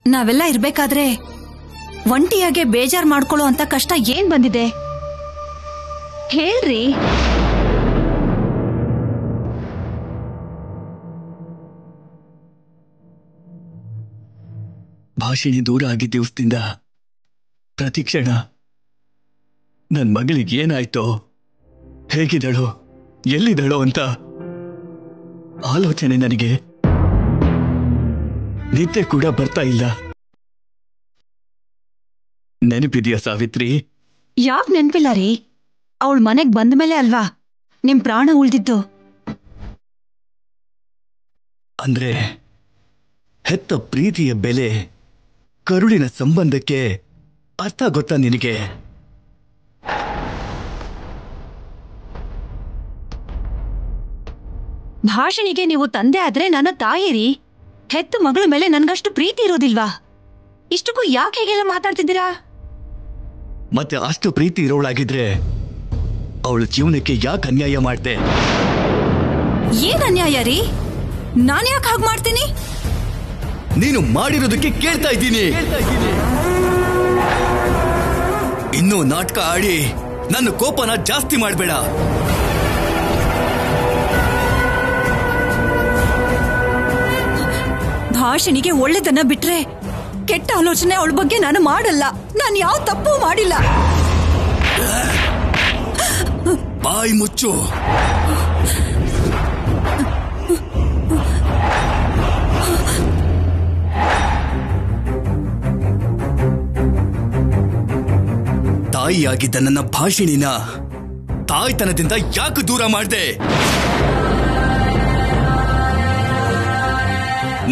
ನಾವೆಲ್ಲ ಇರ್ಬೇಕಾದ್ರೆ ಒಂಟಿಯಾಗೆ ಬೇಜಾರ್ ಮಾಡ್ಕೊಳ್ಳೋ ಅಂತ ಕಷ್ಟ ಏನ್ ಬಂದಿದೆ ಹೇಳ್ರಿ. ಭಾಷಿಣಿ ದೂರ ಆಗಿದ್ದ ದಿವಸದಿಂದ ಪ್ರತಿ ಕ್ಷಣ ನನ್ ಮಗಳಿಗೆ ಏನಾಯ್ತೋ, ಹೇಗಿದಳೋ, ಎಲ್ಲಿದಳೋ ಅಂತ ಆಲೋಚನೆ ನನಗೆ ನಿದ್ದೆ ಕೂಡ ಬರ್ತಾ ಇಲ್ಲ. ನೆನಪಿದೆಯಾ ಸಾವಿತ್ರಿ? ಯಾಕ್ ನೆನ್ಪಿಲ್ಲ ರೀ? ಅವಳ ಮನೆಗ್ ಬಂದ ಮೇಲೆ ಅಲ್ವಾ ನಿಮ್ ಪ್ರಾಣ ಉಳ್ದಿದ್ದು. ಅಂದ್ರೆ ಹೆತ್ತ ಪ್ರೀತಿಯ ಬೆಲೆ, ಕರುಳಿನ ಸಂಬಂಧಕ್ಕೆ ಅರ್ಥ ಗೊತ್ತಾ ನಿನಗೆ? ಭಾಷಣಿಗೆ ನೀವು ತಂದೆ ಆದ್ರೆ ನನ್ನ ತಾಯಿ ರೀ. ಹೆತ್ತ ಮಗಳ ಮೇಲೆ ನನ್ಗಷ್ಟು ಪ್ರೀತಿ ಇರೋದಿಲ್ವಾ? ಇಷ್ಟಕ್ಕೂ ಯಾಕೆ ಹೇಗೆಲ್ಲ ಮಾತಾಡ್ತಿದ್ದೀರಾ? ಮತ್ತೆ ಅಷ್ಟು ಪ್ರೀತಿ ಇರೋಳಾಗಿದ್ರೆ ಅವಳ ಜೀವನಕ್ಕೆ ಯಾಕೆ ಅನ್ಯಾಯ ಮಾಡ್ದೆ? ಏನ್ ಅನ್ಯಾಯ ರೀ? ನಾನ್ ಯಾಕೆ ಹಾಗೆ ಮಾಡ್ತೀನಿ? ನೀನು ಮಾಡಿರೋದಕ್ಕೆ ಕೇಳ್ತಾ ಇದ್ದೀನಿ. ಇನ್ನೂ ನಾಟಕ ಆಡಿ ನನ್ನ ಕೋಪನ ಜಾಸ್ತಿ ಮಾಡಬೇಡ. ಭಾಷಣಿಗೆ ಒಳ್ಳೆದನ್ನ ಬಿಟ್ರೆ ಕೆಟ್ಟ ಆಲೋಚನೆ ಅವಳ ಬಗ್ಗೆ ನಾನು ಮಾಡಲ್ಲ. ನಾನು ಯಾವ ತಪ್ಪು ಮಾಡಿಲ್ಲ. ಬಾಯಿ ಮುಚ್ಚು. ತಾಯಿಯಾಗಿದ್ದ ನನ್ನ ಭಾಷಿಣಿನ ತಾಯ್ತನದಿಂದ ಯಾಕೆ ದೂರ ಮಾಡ್ದೆ?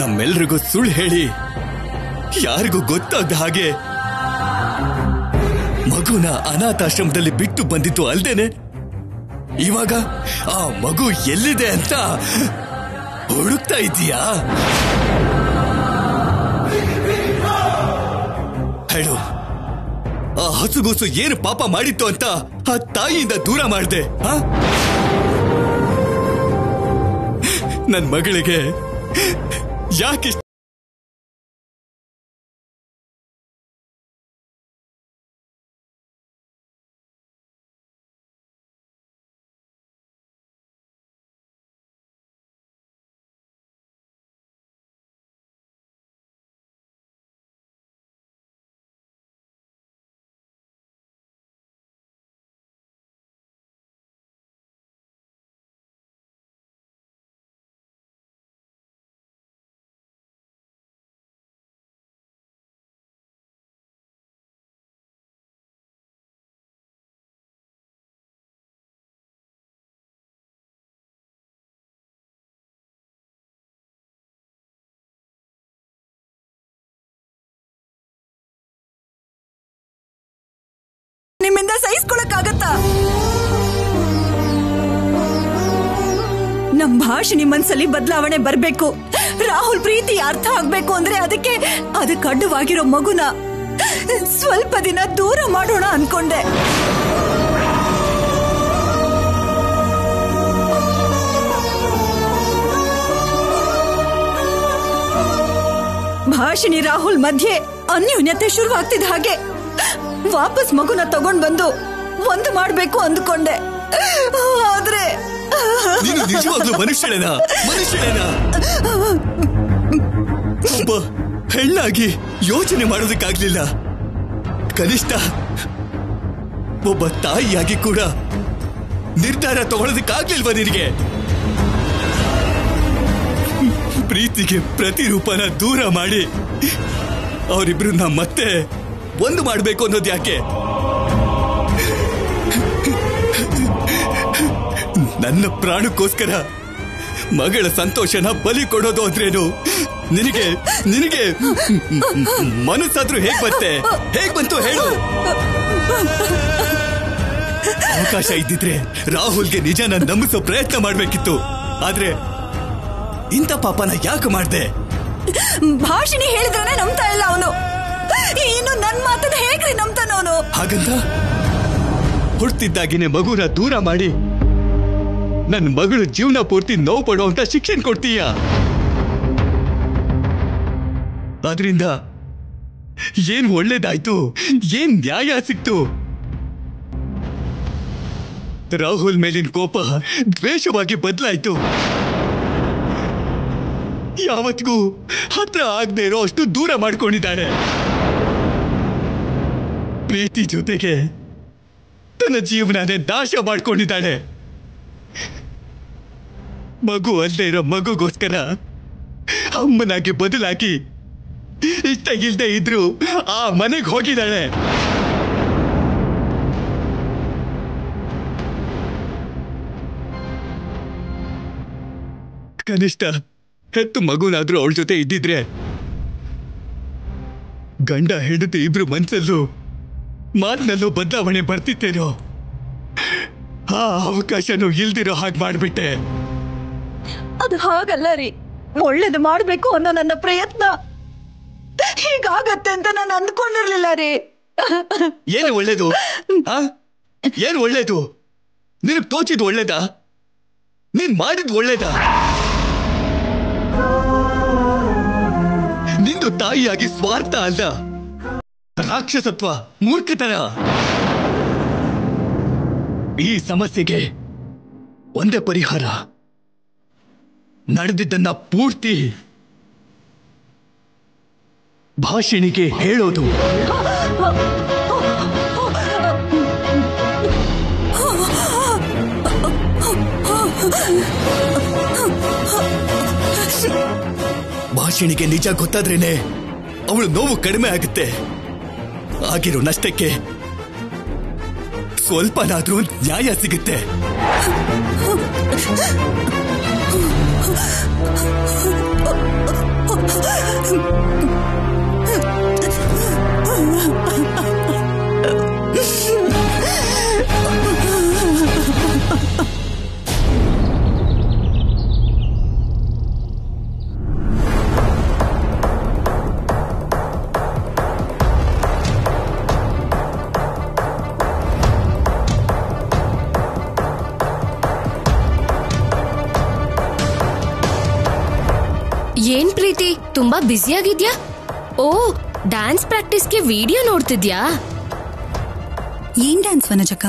ನಮ್ಮೆಲ್ರಿಗೂ ಸುಳ್ಳು ಹೇಳಿ ಯಾರಿಗೂ ಗೊತ್ತಾಗದ ಹಾಗೆ ಮಗುನ ಅನಾಥಾಶ್ರಮದಲ್ಲಿ ಬಿಟ್ಟು ಬಂದಿತ್ತು ಅಲ್ದೇನೆ, ಇವಾಗ ಆ ಮಗು ಎಲ್ಲಿದೆ ಅಂತ ಹುಡುಕ್ತಾ ಇದೀಯಾ? ಹೇಳು, ಆ ಹಸುಗೂಸು ಏನು ಪಾಪ ಮಾಡಿತ್ತು ಅಂತ ಆ ತಾಯಿಯಿಂದ ದೂರ ಮಾಡ್ದೆ? ನನ್ ಮಗಳಿಗೆ ಯಾಕೆ ನಿಮ್ಮಿಂದ ಸಹಿಸ್ಕೊಳಕ್ಕಾಗತ್ತಾ? ನಮ್ ಭಾಷಿಣಿ ಮನ್ಸಲ್ಲಿ ಬದಲಾವಣೆ ಬರ್ಬೇಕು. ರಾಹುಲ್ ಪ್ರೀತಿ ಅರ್ಥ ಆಗ್ಬೇಕು ಅಂದ್ರೆ ಅದಕ್ಕೆ ಅಡ್ಡವಾಗಿರೋ ಮಗುನ ಸ್ವಲ್ಪ ದಿನ ದೂರ ಮಾಡೋಣ ಅನ್ಕೊಂಡೆ. ಭಾಷಿಣಿ ರಾಹುಲ್ ಮಧ್ಯೆ ಅನ್ಯೋನ್ಯತೆ ಶುರುವಾಗ್ತಿದ್ದ ಹಾಗೆ ವಾಪಸ್ ಮಗುನ ತಗೊಂಡ್ ಬಂದು ಒಂದು ಮಾಡ್ಬೇಕು ಅಂದ್ಕೊಂಡೆ. ಆದ್ರೆ ನೀನು ನಿಜವಾಗ್ಲೂ ಮನುಷ್ಯನೇನಾ? ಒಬ್ಬ ಹೆಣ್ಣಾಗಿ ಯೋಚನೆ ಮಾಡೋದಕ್ಕಾಗ್ಲಿಲ್ಲ. ಕನಿಷ್ಠ ಒಬ್ಬ ತಾಯಿಯಾಗಿ ಕೂಡ ನಿರ್ಧಾರ ತಗೊಳ್ಳೋದಕ್ಕಾಗ್ಲಿಲ್ವಾ ನಿನಗೆ? ಪ್ರೀತಿಗೆ ಪ್ರತಿರೂಪನ ದೂರ ಮಾಡಿ ಅವರಿಬ್ರನ್ನ ಮತ್ತೆ ಒಂದು ಮಾಡಬೇಕು ಅನ್ನೋದು ಯಾಕೆ? ನನ್ನ ಪ್ರಾಣಕ್ಕೋಸ್ಕರ ಮಗಳ ಸಂತೋಷನ ಬಲಿ ಕೊಡೋದು ಅಂದ್ರೇನು? ನಿನಗೆ ಮನಸ್ಸಾದ್ರೂ ಹೇಗ್ ಬಂತು ಹೇಳು? ಅವಕಾಶ ಇದ್ದಿದ್ರೆ ರಾಹುಲ್ಗೆ ನಿಜನ ನಂಬಿಸೋ ಪ್ರಯತ್ನ ಮಾಡ್ಬೇಕಿತ್ತು. ಆದ್ರೆ ಇಂಥ ಪಾಪನ ಯಾಕೆ ಮಾಡ್ದೆ? ಭಾಷಿಣಿ ಹೇಳಿದ್ರೆ ನಂಬ್ತಾ ಇಲ್ಲ ಅವನು. ಇನ್ನು ನನ್ ಮಾತನ್ನ ಹೇಗ್ರಿ ನಂಬ್ತಾನವನು? ಹಾಗಂತ ಹುಡ್ತಿದ್ದಾಗಿನೇ ಮಗುನ ದೂರ ಮಾಡಿ ನನ್ನ ಮಗಳು ಜೀವನ ಪೂರ್ತಿ ನೋವು ಪಡುವಂತ ಶಿಕ್ಷೆ ಕೊಡ್ತೀಯ? ಆದ್ರಿಂದ ಏನ್ ಒಳ್ಳೇದಾಯ್ತು, ಏನ್ ನ್ಯಾಯ ಸಿಕ್ತು? ರಾಹುಲ್ ಮೇಲಿನ ಕೋಪ ದ್ವೇಷವಾಗಿ ಬದಲಾಯ್ತು. ಯಾವತ್ತಿಗೂ ಹತ್ರ ಆಗದೆ ಇರೋ ಅಷ್ಟು ದೂರ ಮಾಡ್ಕೊಂಡಿದ್ದಾಳೆ. ಪ್ರೀತಿ ಜೊತೆಗೆ ತನ್ನ ಜೀವನನೇ ನಾಶ ಮಾಡ್ಕೊಂಡಿದ್ದಾಳೆ. ಮಗು ಅಲ್ಲದೆ ಇರೋ ಮಗುಗೋಸ್ಕರ ಅಮ್ಮನಾಗಿ ಬದಲಾಗಿ ಇಷ್ಟ ಇಲ್ದೆ ಇದ್ರು ಆ ಮನೆಗೆ ಹೋಗಿದ್ದಾಳೆ. ಕನಿಷ್ಠ ಹೆತ್ತು ಮಗುನಾದ್ರೂ ಅವಳ ಜೊತೆ ಇದ್ದಿದ್ರೆ ಗಂಡ ಹೆಂಡತಿ ಇಬ್ರು ಮನಸ್ಸಲ್ಲೂ ಮಾತಿನಲ್ಲೂ ಬದಲಾವಣೆ ಬರ್ತಿತ್ತೇನೋ. ಆ ಅವಕಾಶನೂ ಇಲ್ದಿರೋ ಹಾಗೆ ಮಾಡ್ಬಿಟ್ಟೆ. ಅದು ಹಾಗಲ್ಲ ರೀ. ಒಳ್ಳೇದು ಮಾಡ್ಬೇಕು ಅನ್ನೋ ನನ್ನ ಪ್ರಯತ್ನ ಹೀಗಾಗತ್ತೆ ಅಂತ ನಾನು ಅಂದ್ಕೊಂಡಿರ್ಲಿಲ್ಲ ರೀ. ಏನು ಒಳ್ಳೇದು? ಏನು ಒಳ್ಳೇದು? ನಿನಗ್ ತೋಚಿದ್ ಒಳ್ಳೇದಾ? ನೀನ್ ಮಾಡಿದ್ ಒಳ್ಳೇದಾ? ನಿಂದು ತಾಯಿಯಾಗಿ ಸ್ವಾರ್ಥ ಅಲ್ಲ, ರಾಕ್ಷಸತ್ವ, ಮೂರ್ಖತನ. ಈ ಸಮಸ್ಯೆಗೆ ಒಂದೇ ಪರಿಹಾರ, ನಡೆದಿದ್ದನ್ನ ಪೂರ್ತಿ ಭಾಷಿಣಿಗೆ ಹೇಳೋದು. ಭಾಷಿಣಿಗೆ ನಿಜ ಗೊತ್ತಾದ್ರೇನೆ ಅವಳು ನೋವು ಕಡಿಮೆ ಆಗುತ್ತೆ. ಆಗಿರೋ ನಷ್ಟಕ್ಕೆ ಸ್ವಲ್ಪನಾದ್ರೂ ನ್ಯಾಯ ಸಿಗುತ್ತೆ. ಏನ್ ಪ್ರೀತಿ, ತುಂಬಾ ಬ್ಯುಸಿ ಆಗಿದ್ಯಾ? ಓ, ಡ್ಯಾನ್ಸ್ ಪ್ರಾಕ್ಟೀಸ್ಗೆ ವಿಡಿಯೋ ನೋಡ್ತಿದ್ಯಾ? ಏನ್ ಡ್ಯಾನ್ಸ್ ವನಜಕ್ಕ?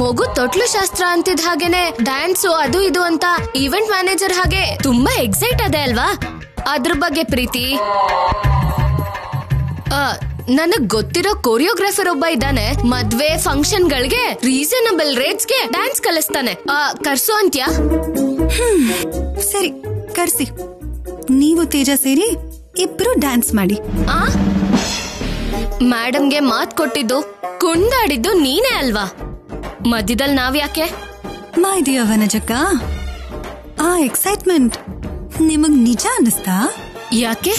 ಮಗು ತೊಟ್ಲು ಶಾಸ್ತ್ರ ಅಂತಿದ್ ಹಾಗೇನೆ ಡ್ಯಾನ್ಸು ಅದು ಇದು ಅಂತ ಈವೆಂಟ್ ಮ್ಯಾನೇಜರ್ ಹಾಗೆ ತುಂಬಾ ಎಕ್ಸೈಟ್ ಅದೆ ಅಲ್ವಾ? ಅದ್ರ ಬಗ್ಗೆ ಪ್ರೀತಿ, ನನಗ್ ಗೊತ್ತಿರೋ ಕೊರಿಯೋಗ್ರಾಫರ್ ಒಬ್ಬ ಇದ್ದಾನೆ. ಮದ್ವೆ ಫಂಕ್ಷನ್ ಗಳಿಗೆ ರೀಸನಬಲ್ ರೇಟ್ಸ್ಗೆ ಡ್ಯಾನ್ಸ್ ಕಲಿಸ್ತಾನೆ. ಕರ್ಸೋ ಅಂತ್ಯಾ? ಸರಿ, ಕರ್ಸಿ. ನೀವು ತೇಜ ಸೇರಿ ಇಬ್ರು ಡ್ಯಾನ್ಸ್ ಮಾಡಿ. ಮೇಡಮ್ಗೆ ಮಾತ್ ಕೊಟ್ಟಿದ್ದು, ಕುಂದಾಡಿದ್ದು ನೀನೇ ಅಲ್ವಾ? ಮಧ್ಯದಲ್ಲಿ ನಾವ್ಯಾಕೆ? ಮಾಡಿದೀಯ ವನಜಕ್ಕ? ಆ ಎಕ್ಸೈಟ್ಮೆಂಟ್ ನಿಮಗ್ ನಿಜ ಅನ್ನಿಸ್ತಾ? ಯಾಕೆ?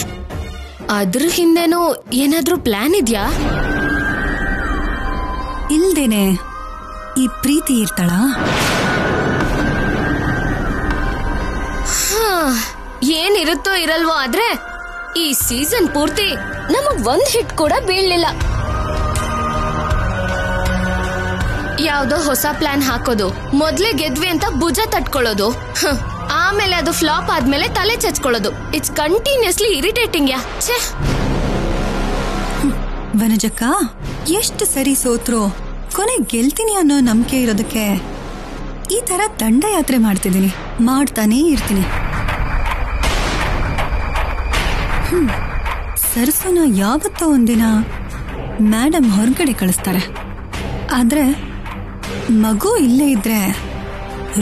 ಅದ್ರ ಹಿಂದೆನೂ ಏನಾದ್ರೂ ಪ್ಲಾನ್ ಇದ್ಯಾ? ಇಲ್ದೇನೆ ಈ ಪ್ರೀತಿ ಇರ್ತಾಳ? ಏನಿರುತ್ತೋ ಇರಲ್ವೋ, ಆದ್ರೆ ಈ ಸೀಸನ್ ಪೂರ್ತಿ ನಮಗ್ ಒಂದ್ ಹಿಟ್ ಕೂಡ ಬೀಳ್ಲಿಲ್ಲ. ಯಾವ್ದೋ ಹೊಸ ಪ್ಲಾನ್ ಹಾಕೋದು, ಮೊದ್ಲೇ ಗೆದ್ವಿ ಅಂತ ಭುಜ ತಟ್ಕೊಳ್ಳೋದು, ಆಮೇಲೆ ಅದು ಫ್ಲಾಪ್ ಆದ್ಮೇಲೆ ತಲೆ ಚಚ್ಕೊಳ್ಳೋದು. ಇಟ್ಸ್ ಕಂಟಿನ್ಯೂಸ್ಲಿ ಇರಿಟೇಟಿಂಗ್ ಯಾ. ಛೇ ವನಜಕ್ಕ, ಎಷ್ಟು ಸರಿ ಸೋತ್ರು ಕೊನೆ ಗೆಲ್ತೀನಿ ಅನ್ನೋ ನಂಬಿಕೆ ಇರೋದಕ್ಕೆ ಈ ತರ ದಂಡಯಾತ್ರೆ ಮಾಡ್ತಿದ್ದೀನಿ, ಮಾಡ್ತಾನೇ ಇರ್ತೀನಿ. ಸರ್ಸುನ ಯಾವತ್ತೋ ಒಂದಿನ ಮೇಡಮ್ ಹೊರಗಡೆ ಕಳಿಸ್ತಾರೆ. ಆದ್ರೆ ಮಗು ಇಲ್ಲೇ ಇದ್ರೆ,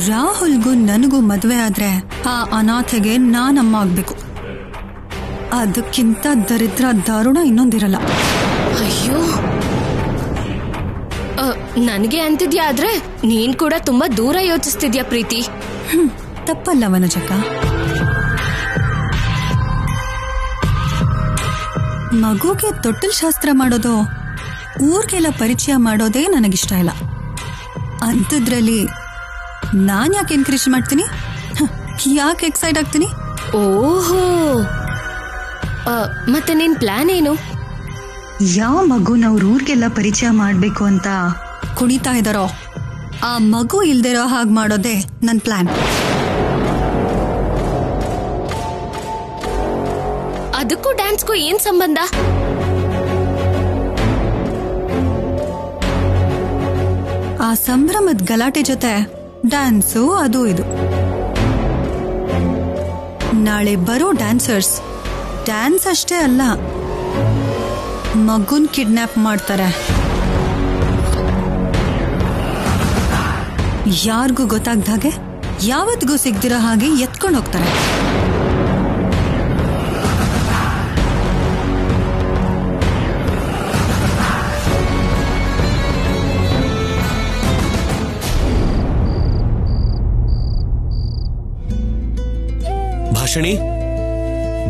ರಾಹುಲ್ಗೂ ನನಗೂ ಮದುವೆ ಆದ್ರೆ ಆ ಅನಾಥೆಗೆ ನಾನಮ್ಮ ಆಗ್ಬೇಕು. ಅದಕ್ಕಿಂತ ದರಿದ್ರ ದಾರುಣ ಇನ್ನೊಂದಿರಲ್ಲ. ಅಯ್ಯೋ, ನನಗೆ ಅಂತಿದ್ಯಾ, ಆದ್ರೆ ನೀನ್ ಕೂಡ ತುಂಬಾ ದೂರ ಯೋಚಿಸ್ತಿದ್ಯಾ ಪ್ರೀತಿ. ತಪ್ಪಲ್ಲ ವನಜಕ್ಕ. ಮಗುಗೆ ತೊಟ್ಟಲ್ ಶಾಸ್ತ್ರ ಮಾಡೋದು, ಊರ್ಗೆಲ್ಲ ಪರಿಚಯ ಮಾಡೋದೇ ನನಗಿಷ್ಟ ಇಲ್ಲ. ಅಂಥದ್ರಲ್ಲಿ ನಾನ್ ಯಾಕೆ ಎನ್ಕರೇಜ್ ಮಾಡ್ತೀನಿ? ಯಾಕೆ ಎಕ್ಸೈಟ್ ಆಗ್ತೀನಿ? ಓಹೋ, ಮತ್ತೆ ನಿನ್ ಪ್ಲಾನ್ ಏನು? ಯಾವ ಮಗುನ ಅವ್ರ ಊರ್ಗೆಲ್ಲ ಪರಿಚಯ ಮಾಡ್ಬೇಕು ಅಂತ ಕುಣಿತಾ ಇದಾರೋ ಆ ಮಗು ಇಲ್ದಿರೋ ಹಾಗೆ ಮಾಡೋದೇ ನನ್ ಪ್ಲಾನ್. ಅದಕ್ಕೂ ಡ್ಯಾನ್ಸ್ಗೂ ಏನ್ ಸಂಬಂಧ? ಸಂಭ್ರಮದ ಗಲಾಟೆ ಜೊತೆ ಡ್ಯಾನ್ಸು ಅದು ಇದು. ನಾಳೆ ಬರೋ ಡ್ಯಾನ್ಸರ್ಸ್ ಡ್ಯಾನ್ಸ್ ಅಷ್ಟೇ ಅಲ್ಲ, ಮಗುನ್ ಕಿಡ್ನಾಪ್ ಮಾಡ್ತಾರೆ. ಯಾರಿಗೂ ಗೊತ್ತಾಗ್ದ ಹಾಗೆ, ಯಾವತ್ತಿಗೂ ಸಿಗ್ದಿರೋ ಹಾಗೆ ಎತ್ಕೊಂಡು ಹೋಗ್ತಾರೆ.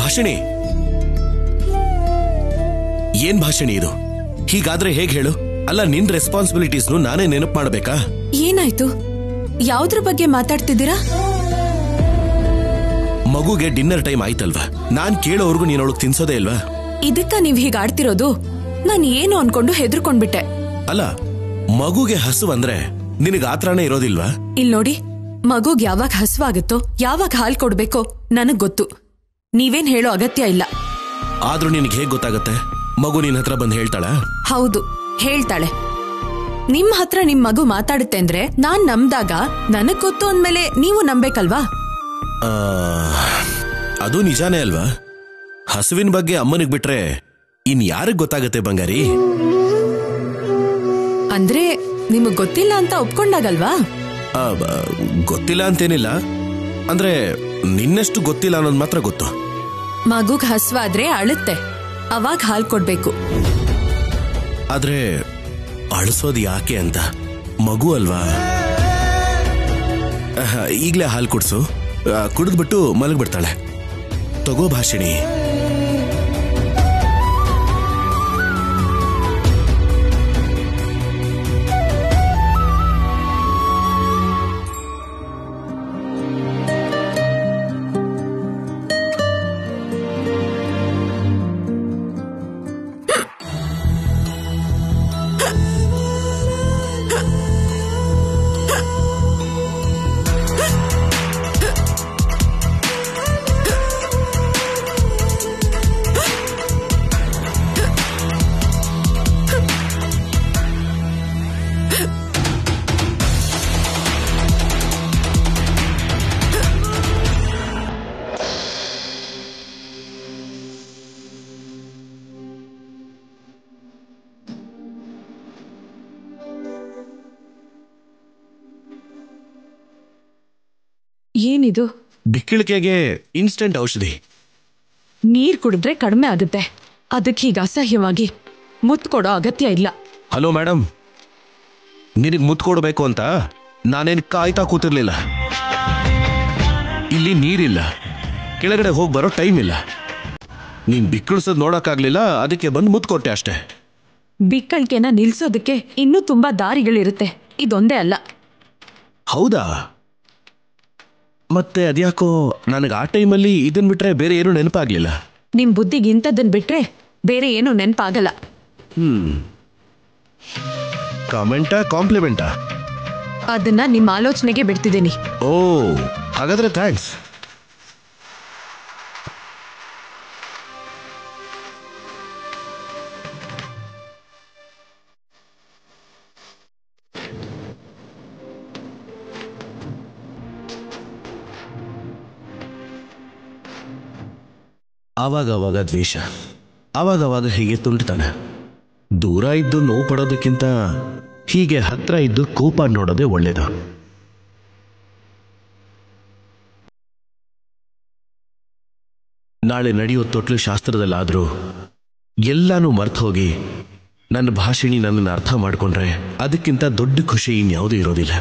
ಭಾಷಣಿ, ಏನ್ ಭಾಷಣಿ ಇದು? ಹೀಗಾದ್ರೆ ಹೇಗ್ ಹೇಳು? ಅಲ್ಲ, ನಿನ್ ರೆಸ್ಪಾನ್ಸಿಬಿಲಿಟೀಸ್ನು ನಾನೇ ನೆನಪು ಮಾಡ್ಬೇಕಾ? ಏನಾಯ್ತು? ಯಾವ್ದ್ರ ಬಗ್ಗೆ ಮಾತಾಡ್ತಿದ್ದೀರಾ? ಮಗುಗೆ ಡಿನ್ನರ್ ಟೈಮ್ ಆಯ್ತಲ್ವಾ? ನಾನ್ ಕೇಳೋವರೆಗೂ ನೀನ್ ಅವಳಿಗೆ ತಿನ್ಸೋದೇ ಇಲ್ವಾ? ಇದಕ್ಕ ನೀವ್ ಹೀಗ ಆಡ್ತಿರೋದು? ನಾನ್ ಏನು ಅನ್ಕೊಂಡು ಹೆದರ್ಕೊಂಡ್ಬಿಟ್ಟೆ. ಅಲ್ಲ, ಮಗುಗೆ ಹಸು ಅಂದ್ರೆ ನಿನಗೆ ಆತ್ರನೇ ಇರೋದಿಲ್ವಾ? ಇಲ್ ನೋಡಿ, ಮಗುಗ್ ಯಾವಾಗ ಹಸುವಾಗುತ್ತೋ, ಯಾವಾಗ ಹಾಲ್ ಕೊಡ್ಬೇಕೋ ನನಗ್ ಗೊತ್ತು. ನೀವೇನ್ ಹೇಳೋ ಅಗತ್ಯ ಇಲ್ಲ. ಆದ್ರೂ ನಿನಗೆ ಹೇಗ್ ಗೊತ್ತಾಗತ್ತೆ? ಮಗು ನಿನ್ ಹತ್ರ ಬಂದು ಹೇಳ್ತಾಳ? ಹೌದು, ಹೇಳ್ತಾಳೆ. ನಿಮ್ ಹತ್ರ ನಿಮ್ ಮಗು ಮಾತಾಡುತ್ತೆ ಅಂದ್ರೆ ನಾನ್ ನಂಬ್ದಾಗ ನನಗ್ ಗೊತ್ತು ಅಂದ್ಮೇಲೆ ನೀವು ನಂಬೇಕಲ್ವಾ? ಅದು ನಿಜಾನೇ ಅಲ್ವಾ? ಹಸುವಿನ ಬಗ್ಗೆ ಅಮ್ಮನಿಗೆ ಬಿಟ್ರೆ ಇನ್ ಯಾರಿಗ್ ಗೊತ್ತಾಗತ್ತೆ ಬಂಗಾರಿ? ಅಂದ್ರೆ ನಿಮಗ್ ಗೊತ್ತಿಲ್ಲ ಅಂತ ಒಪ್ಕೊಂಡಾಗಲ್ವಾ? ಗೊತ್ತಿಲ್ಲ ಅಂತೇನಿಲ್ಲ, ಅಂದ್ರೆ ನಿನ್ನಷ್ಟು ಗೊತ್ತಿಲ್ಲ ಅನ್ನೋದು ಮಾತ್ರ ಗೊತ್ತು. ಮಗುಗ್ ಹಸ್ವಾದ್ರೆ ಅಳುತ್ತೆ, ಅವಾಗ ಹಾಲ್ ಕೊಡ್ಬೇಕು. ಆದ್ರೆ ಅಳಿಸೋದು ಯಾಕೆ ಅಂತ? ಮಗು ಅಲ್ವಾ? ಈಗ್ಲೇ ಹಾಲು ಕುಡ್ಸು, ಕುಡಿದ್ಬಿಟ್ಟು ಮಲಗ್ಬಿಡ್ತಾಳೆ. ತಗೋ ಭಾಷಿಣಿ. ಏನಿದು? ಬಿಕ್ಕಿಳಿಕೆಗೆ ಇನ್ಸ್ಟೆಂಟ್ ಔಷಧಿ. ನೀರ್ ಕುಡಿದ್ರೆ ಕಡಿಮೆ ಆಗುತ್ತೆ, ಅದಕ್ಕೆ ಹೀಗ ಅಸಹ್ಯವಾಗಿ ಮುತ್ತು ಕೊಡೋ ಅಗತ್ಯ ಇಲ್ಲ. ಹಲೋ ಮೇಡಮ್, ನಿನಗೆ ಮುತ್ತು ಕೊಡಬೇಕು ಅಂತ ನಾನೇನು ಕಾಯ್ತಾ ಕೂತಿರ್ಲಿಲ್ಲ. ಇಲ್ಲಿ ನೀರಿಲ್ಲ, ಕೆಳಗಡೆ ಹೋಗಿ ಬರೋ ಟೈಮ್ ಇಲ್ಲ. ನೀನ್ ಬಿಕ್ಕಿಳಿಸೋದು ನೋಡಕ್ಕಾಗ್ಲಿಲ್ಲ, ಅದಕ್ಕೆ ಬಂದು ಮುತ್ತು ಕೊಟ್ಟೆ ಅಷ್ಟೇ. ಬಿಕ್ಕಳಿಕೆನ ನಿಲ್ಸೋದಕ್ಕೆ ಇನ್ನೂ ತುಂಬಾ ದಾರಿಗಳಿರುತ್ತೆ, ಇದೊಂದೇ ಅಲ್ಲ. ಹೌದಾ? ಮತ್ತೆ ಅದ್ಯಾಕೋ ನನಗೆ ಆ ಟೈಮಲ್ಲಿ ಇದನ್ ಬಿಟ್ರೆ ಬೇರೆ ಏನು ನೆನಪಾಗ್ಲಿಲ್ಲ. ನಿಮ್ ಬುದ್ಧಿಗೆ ಇಂಥದ್ದನ್ ಬಿಟ್ರೆ ಬೇರೆ ಏನು ನೆನಪಾಗಲ್ಲ. ಕಾಮೆಂಟಾ ಕಾಂಪ್ಲಿಮೆಂಟಾ? ಅದನ್ನ ನಿಮ್ಮ ಆಲೋಚನೆಗೆ ಬಿಡ್ತಿದ್ದೀನಿ. ಓ, ಹಾಗಾದ್ರೆ ಥ್ಯಾಂಕ್ಸ್. ಆವಾಗವಾಗ ದ್ವೇಷ, ಆವಾಗವಾಗ ಹೀಗೆ ತುಂಟಾನೆ. ದೂರ ಇದ್ದು ನೋವು ಪಡೋದಕ್ಕಿಂತ ಹೀಗೆ ಹತ್ರ ಇದ್ದು ಕೋಪ ನೋಡೋದೇ ಒಳ್ಳೇದು. ನಾಳೆ ನಡೆಯೋ ತೊಟ್ಲು ಶಾಸ್ತ್ರದಲ್ಲಾದ್ರೂ ಎಲ್ಲಾನು ಮರ್ತು ಹೋಗಿ ನನ್ನ ಭಾಷಿಣಿ ನನ್ನನ್ನು ಅರ್ಥ ಮಾಡ್ಕೊಂಡ್ರೆ ಅದಕ್ಕಿಂತ ದೊಡ್ಡ ಖುಷಿ ಇನ್ಯಾವುದೂ ಇರೋದಿಲ್ಲ.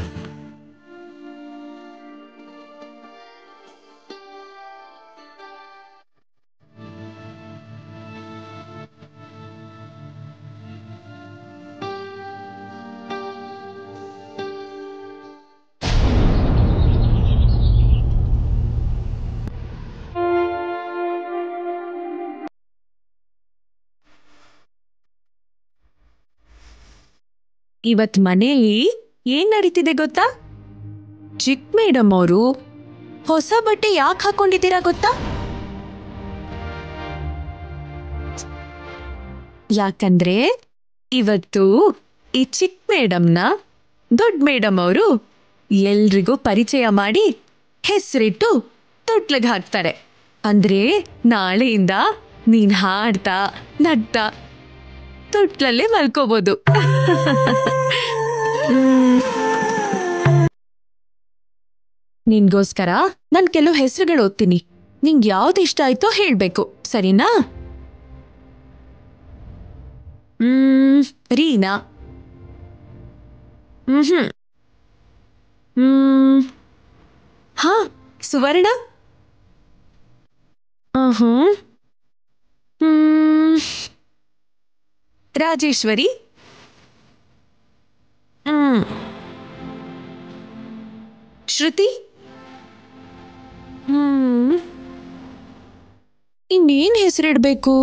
ಇವತ್ ಮನೆಯಲ್ಲಿ ಏನ್ ನಡೀತಿದೆ ಗೊತ್ತಾ? ಚಿಕ್ಕ ಮೇಡಮ್ ಅವರು ಹೊಸ ಬಟ್ಟೆ ಯಾಕೆ ಹಾಕೊಂಡಿದ್ದೀರಾ ಗೊತ್ತಾ? ಯಾಕಂದ್ರೆ ಇವತ್ತು ಈ ಚಿಕ್ಕ ಮೇಡಮ್ನ ದೊಡ್ಡ ಮೇಡಮ್ ಅವರು ಎಲ್ರಿಗೂ ಪರಿಚಯ ಮಾಡಿ ಹೆಸರಿಟ್ಟು ತೊಟ್ಲಿಗೆ ಹಾಕ್ತಾರೆ. ಅಂದ್ರೆ ನಾಳೆಯಿಂದ ನೀನ್ ಹಾಡ್ತಾ ನಗ್ತಾ ತೊಟ್ಲಲ್ಲೇ ಮಲ್ಕೋಬಹುದು. ನಿನ್ಗೋಸ್ಕರ ನಾನು ಕೆಲವು ಹೆಸರುಗಳು ಓದ್ತೀನಿ. ನಿಂಗೆ ಯಾವ್ದು ಇಷ್ಟ ಆಯ್ತೋ ಹೇಳ್ಬೇಕು, ಸರಿನಾ? ರೀನಾ. ಹಾ, ಸುವರ್ಣ. ರಾಜೇಶ್ವರಿ. ಶ್ರುತಿ. ಇನ್ನೇನ್ ಹೆಸರಿಡ್ಬೇಕು?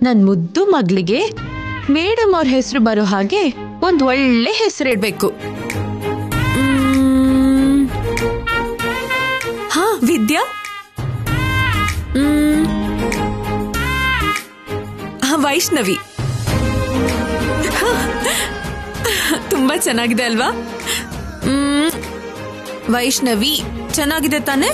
ನನ್ ಮುದ್ದು ಮಗಳಿಗೆ ಮೇಡಮ್ ಅವ್ರ ಹೆಸರು ಬರೋ ಹಾಗೆ ಒಂದ್ ಒಳ್ಳೆ ಹೆಸರಿಡ್ಬೇಕು. ಹಾ, ವಿದ್ಯಾ. ವೈಷ್ಣವಿ. ತುಂಬಾ ಚೆನ್ನಾಗಿದೆ ಅಲ್ವಾ? ವೈಷ್ಣವಿ ಚೆನ್ನಾಗಿದೆ ತಾನೆ?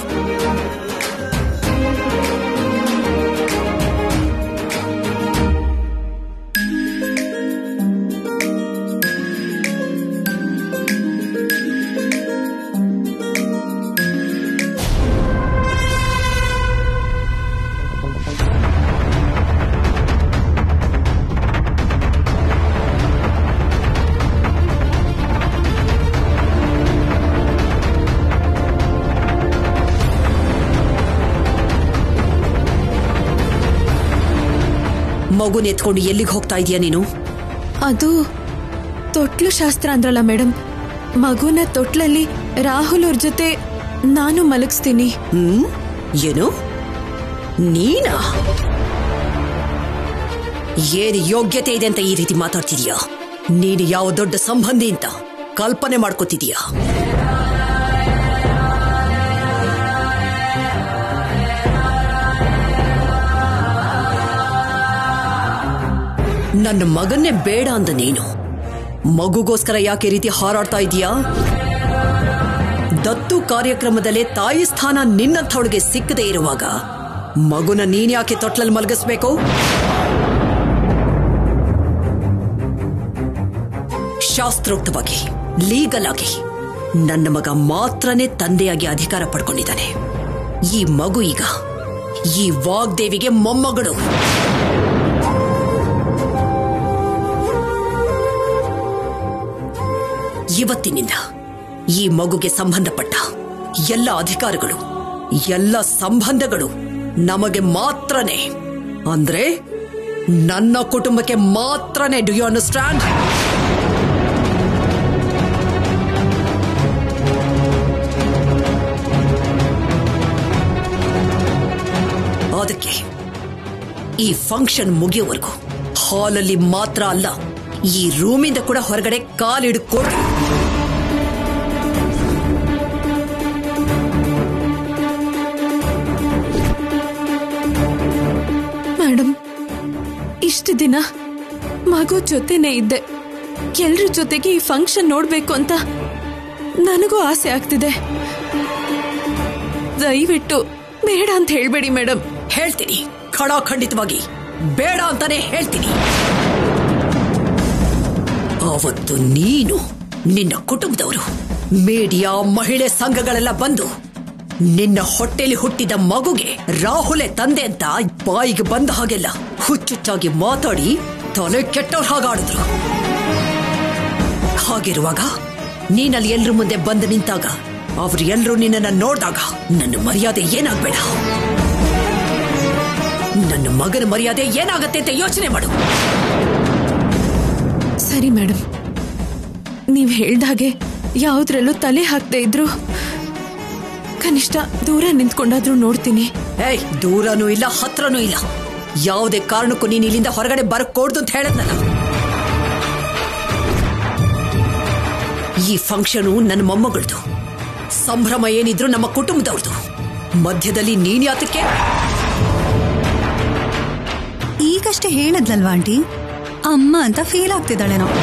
ಮಗುನ ಎತ್ಕೊಂಡು ಎಲ್ಲಿಗೆ ಹೋಗ್ತಾ ಇದೀಯ ನೀನು? ಅದು ತೊಟ್ಲು ಶಾಸ್ತ್ರ ಅಂದ್ರಲ್ಲ ಮೇಡಮ್, ಮಗುನ ತೊಟ್ಲಲ್ಲಿ ರಾಹುಲ್ ಅವ್ರ ಜೊತೆ ನಾನು ಮಲಗಿಸ್ತೀನಿ. ಏನು? ನೀನಾ? ಏನು ಯೋಗ್ಯತೆ ಇದೆ ಅಂತ ಈ ರೀತಿ ಮಾತಾಡ್ತಿದೀಯಾ? ನೀನು ಯಾವ ದೊಡ್ಡ ಸಂಬಂಧಿ ಅಂತ ಕಲ್ಪನೆ ಮಾಡ್ಕೋತಿದೀಯಾ? ನನ್ನ ಮಗನ್ನೇ ಬೇಡ ಅಂದ ನೀನು ಮಗುಗೋಸ್ಕರ ಯಾಕೆ ರೀತಿ ಹಾರಾಡ್ತಾ ಇದೀಯಾ? ದತ್ತು ಕಾರ್ಯಕ್ರಮದಲ್ಲೇ ತಾಯಿ ಸ್ಥಾನ ನಿನ್ನಂಥವಳಿಗೆ ಸಿಕ್ಕದೇ ಇರುವಾಗ ಮಗುನ ನೀನ್ಯಾಕೆ ತೊಟ್ಲಲ್ಲಿ ಮಲಗಿಸ್ಬೇಕು? ಶಾಸ್ತ್ರೋಕ್ತವಾಗಿ, ಲೀಗಲ್ ಆಗಿ ನನ್ನ ಮಗ ಮಾತ್ರನೇ ತಂದೆಯಾಗಿ ಅಧಿಕಾರ ಪಡ್ಕೊಂಡಿದ್ದಾನೆ. ಈ ಮಗು ಈಗ ಈ ವಾಗ್ದೇವಿಗೆ ಮೊಮ್ಮಗಳು. ಇವತ್ತಿನಿಂದ ಈ ಮಗುಗೆ ಸಂಬಂಧಪಟ್ಟ ಎಲ್ಲ ಅಧಿಕಾರಗಳು, ಎಲ್ಲ ಸಂಬಂಧಗಳು ನಮಗೆ ಮಾತ್ರನೇ. ಅಂದ್ರೆ ನನ್ನ ಕುಟುಂಬಕ್ಕೆ ಮಾತ್ರನೇ. Do you understand? ಅದಕ್ಕೆ ಈ ಫಂಕ್ಷನ್ ಮುಗಿಯೋವರೆಗೂ ಹಾಲಲ್ಲಿ ಮಾತ್ರ ಅಲ್ಲ, ಈ ರೂಮಿಂದ ಕೂಡ ಹೊರಗಡೆ ಕಾಲಿಡ್ಕೊಡು. ಮೇಡಮ್, ಇಷ್ಟು ದಿನ ಮಗು ಜೊತೆನೇ ಇದ್ದೆ. ಎಲ್ರ ಜೊತೆಗೆ ಈ ಫಂಕ್ಷನ್ ನೋಡ್ಬೇಕು ಅಂತ ನನಗೂ ಆಸೆ ಆಗ್ತಿದೆ. ದಯವಿಟ್ಟು ಬೇಡ ಅಂತ ಹೇಳ್ಬೇಡಿ ಮೇಡಮ್. ಹೇಳ್ತೀನಿ, ಖಡಾಖಂಡಿತವಾಗಿ ಬೇಡ ಅಂತಾನೆ ಹೇಳ್ತೀನಿ. ಅವತ್ತು ನೀನು, ನಿನ್ನ ಕುಟುಂಬದವರು, ಮೀಡಿಯಾ, ಮಹಿಳೆ ಸಂಘಗಳೆಲ್ಲ ಬಂದು ನಿನ್ನ ಹೊಟ್ಟೆಲಿ ಹುಟ್ಟಿದ ಮಗುಗೆ ರಾಹುಲೆ ತಂದೆ ಅಂತ ಬಾಯಿಗೆ ಬಂದ ಹಾಗೆಲ್ಲ ಹುಚ್ಚುಚ್ಚಾಗಿ ಮಾತಾಡಿ ತಲೆ ಕೆಟ್ಟವ್ರ ಹಾಗಾಡಿದ್ರು. ಹಾಗಿರುವಾಗ ನೀನಲ್ಲಿ ಎಲ್ರ ಮುಂದೆ ಬಂದು ನಿಂತಾಗ, ಅವ್ರು ಎಲ್ರೂ ನಿನ್ನನ್ನು ನೋಡಿದಾಗ ನನ್ನ ಮರ್ಯಾದೆ ಏನಾಗ್ಬೇಡ. ನನ್ನ ಮಗನ ಮರ್ಯಾದೆ ಏನಾಗತ್ತೆ ಅಂತ ಯೋಚನೆ ಮಾಡು. ಸರಿ ಮೇಡಮ್, ನೀವ್ ಹೇಳ್ದಾಗೆ ಯಾವುದ್ರಲ್ಲೂ ತಲೆ ಹಾಕ್ದೇ ಇದ್ರು ಕನಿಷ್ಠ ದೂರ ನಿಂತ್ಕೊಂಡಾದ್ರೂ ನೋಡ್ತೀನಿ. ಏಯ್, ದೂರನೂ ಇಲ್ಲ, ಹತ್ರನೂ ಇಲ್ಲ. ಯಾವುದೇ ಕಾರಣಕ್ಕೂ ನೀನು ಇಲ್ಲಿಂದ ಹೊರಗಡೆ ಬರಕೂಡ್ದು ಅಂತ ಹೇಳದ್ನಲ್ಲ. ಈ ಫಂಕ್ಷನು ನನ್ನ ಮೊಮ್ಮಗಳದು. ಸಂಭ್ರಮ ಏನಿದ್ರು ನಮ್ಮ ಕುಟುಂಬದವ್ರದು. ಮಧ್ಯದಲ್ಲಿ ನೀನ್ ಯಾತಕ್ಕೆ? ಈಗಷ್ಟೇ ಹೇಳದ್ಲಲ್ವಾ ಆಂಟಿ, ಅಮ್ಮ ಅಂತ ಫೀಲ್ ಆಗ್ತಿದ್ದಾಳೆ. ನಾವು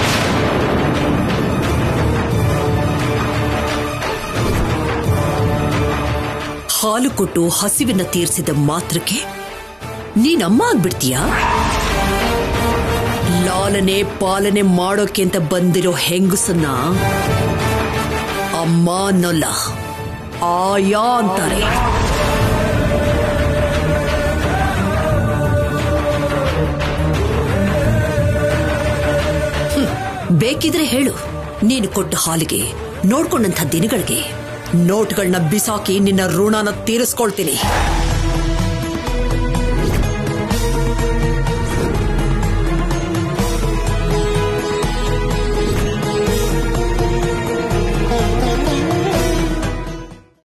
ಹಾಲು ಕೊಟ್ಟು ಹಸಿವಿನ ತೀರಿಸಿದ ಮಾತ್ರಕ್ಕೆ ನೀನಮ್ಮ ಆಗ್ಬಿಡ್ತೀಯಾ? ಲಾಲನೆ ಪಾಲನೆ ಮಾಡೋಕೆ ಅಂತ ಬಂದಿರೋ ಹೆಂಗಸನ್ನ ಅಮ್ಮ ಅನ್ನೋಲ್ಲ, ಆಯಾ ಅಂತಾರೆ. ಬೇಕಿದ್ರೆ ಹೇಳು, ನೀನು ಕೊಟ್ಟ ಹಾಲಿಗೆ, ನೋಡ್ಕೊಂಡಂಥ ದಿನಗಳಿಗೆ ನೋಟ್ಗಳನ್ನ ಬಿಸಾಕಿ ನಿನ್ನ ಋಣನ ತೀರಿಸ್ಕೊಳ್ತೀನಿ.